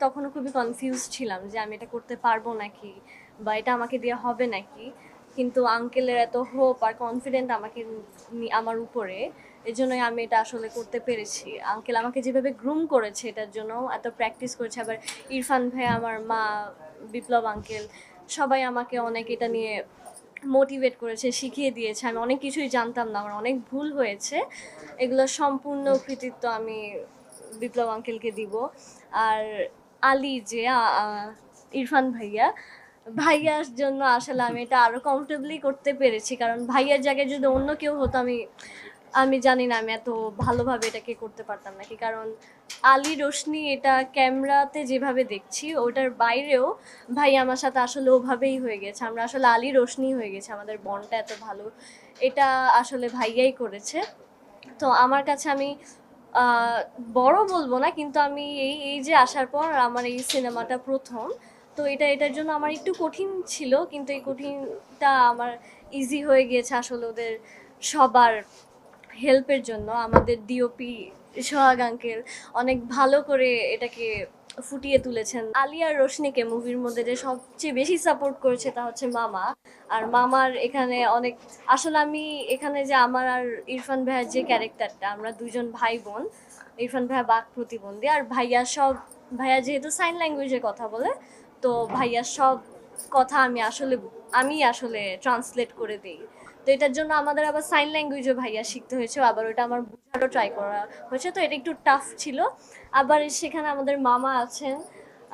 তখনও খুবই কনফিউজ ছিলাম যে আমি এটা করতে পারবো নাকি বা এটা আমাকে দিয়ে হবে নাকি। কিন্তু আঙ্কেলের এত হোপ আর কনফিডেন্ট আমাকে আমার উপরে, এজন্যই আমি এটা আসলে করতে পেরেছি। আঙ্কেল আমাকে যেভাবে গ্রুম করেছে এটার জন্য, এত প্র্যাকটিস করেছে, আবার ইরফান ভাই, আমার মা, বিপ্লব আঙ্কেল, সবাই আমাকে অনেক এটা নিয়ে মোটিভেট করেছে, শিখিয়ে দিয়েছে। আমি অনেক কিছুই জানতাম না, আমার অনেক ভুল হয়েছে, এগুলো সম্পূর্ণ কৃতিত্ব আমি বিপ্লব আঙ্কেলকে দিব। আর আলী যে ইরফান ভাইয়া, ভাইয়ার জন্য আসলে আমি এটা আরো কমফোর্টেবলি করতে পেরেছি, কারণ ভাইয়ার জায়গায় যদি অন্য কেউ হতো, আমি আমি জানি না আমি এত ভালোভাবে এটাকে করতে পারতাম নাকি। কারণ আলী রোশনি এটা ক্যামেরাতে যেভাবে দেখছি, ওটার বাইরেও ভাই আমার সাথে আসলে ওভাবেই হয়ে গেছে। আমরা আসলে আলী রোশনি হয়ে গেছে, আমাদের বন্ডটা এত ভালো, এটা আসলে ভাইয়াই করেছে। তো আমার কাছে আমি আহ, বড় বলবো না, কিন্তু আমি এই এই যে আসার পর আমার এই সিনেমাটা প্রথম, তো এটার জন্য আমার একটু কঠিন ছিল, কিন্তু এই কঠিনটা আমার ইজি হয়ে গিয়েছে আসলে ওদের সবার হেল্পের জন্য। আমাদের ডিওপি সোহাগ আঙ্কেল অনেক ভালো করে এটাকে ফুটিয়ে তুলেছেন। আলিয়া রোশনিকে মুভির মধ্যে যে সবচেয়ে বেশি সাপোর্ট করেছে তা হচ্ছে মামা। আর মামার এখানে অনেক, আসলে আমি এখানে যে আমার আর ইরফান ভাইয়ের যে ক্যারেক্টারটা, আমরা দুজন ভাই বোন। ইরফান ভাইয়া বাক প্রতিবন্ধী, আর ভাইয়া সব, ভাইয়া যেহেতু সাইন ল্যাঙ্গুয়েজে কথা বলে, তো ভাইয়া সব কথা আমি আসলে ট্রান্সলেট করে দিই। তো এটার জন্য আমাদের আবার সাইন ল্যাঙ্গুয়েজও ভাইয়া শিখতে হয়েছে, আবার ওটা আমার বোঝারও ট্রাই করা হয়েছে, তো এটা একটু টাফ ছিল। আবার সেখানে আমাদের মামা আছেন।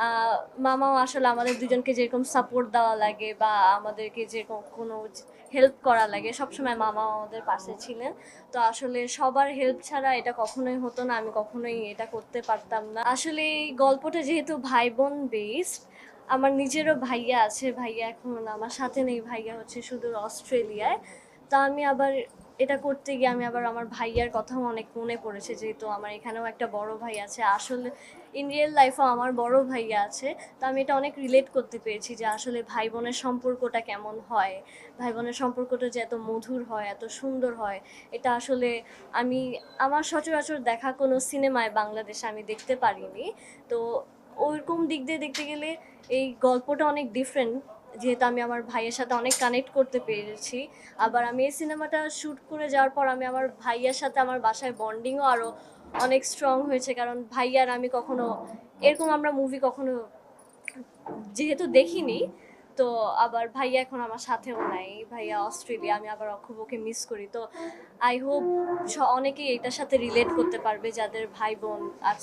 আহ, মামাও আসলে আমাদের দুজনকে যেরকম সাপোর্ট দেওয়া লাগে বা আমাদেরকে যেরকম কোনো হেল্প করা লাগে, সবসময় মামাও আমাদের পাশে ছিলেন। তো আসলে সবার হেল্প ছাড়া এটা কখনোই হতো না, আমি কখনোই এটা করতে পারতাম না। আসলে এই গল্পটা যেহেতু ভাই বোন বেসড, আমার নিজেরও ভাইয়া আছে, ভাইয়া এখন আমার সাথে নেই, ভাইয়া হচ্ছে শুধু অস্ট্রেলিয়ায়। তা আমি আবার এটা করতে গিয়ে আমি আবার আমার ভাইয়ার কথাও অনেক মনে পড়েছে, যেহেতু আমার এখানেও একটা বড় ভাই আছে, আসলে ইন রিয়েল লাইফেও আমার বড় ভাইয়া আছে। তো আমি এটা অনেক রিলেট করতে পেরেছি যে আসলে ভাই বোনের সম্পর্কটা কেমন হয়, ভাই বোনের সম্পর্কটা যে এত মধুর হয়, এত সুন্দর হয়, এটা আসলে আমি আমার সচরাচর দেখা কোনো সিনেমায় বাংলাদেশে আমি দেখতে পারিনি। তো ওইরকম দিক দিয়ে দেখতে গেলে এই গল্পটা অনেক ডিফারেন্ট, যেহেতু আমি আমার ভাইয়ের সাথে অনেক কানেক্ট করতে পেরেছি। আবার আমি এই সিনেমাটা শ্যুট করে যাওয়ার পর আমি আমার ভাইয়ার সাথে আমার বাসায় বন্ডিংও আরও অনেক স্ট্রং হয়েছে, কারণ ভাইয়ার আমি কখনো এরকম আমরা মুভি কখনো যেহেতু দেখিনি। তো আবার ভাইয়া এখন আমার সাথেও নাই, ভাইয়া অস্ট্রেলিয়া, আমি আবার খুব ওকে মিস করি। তো আই হোপ অনেকেই এটার সাথে রিলেট করতে পারবে যাদের ভাই বোন আছে।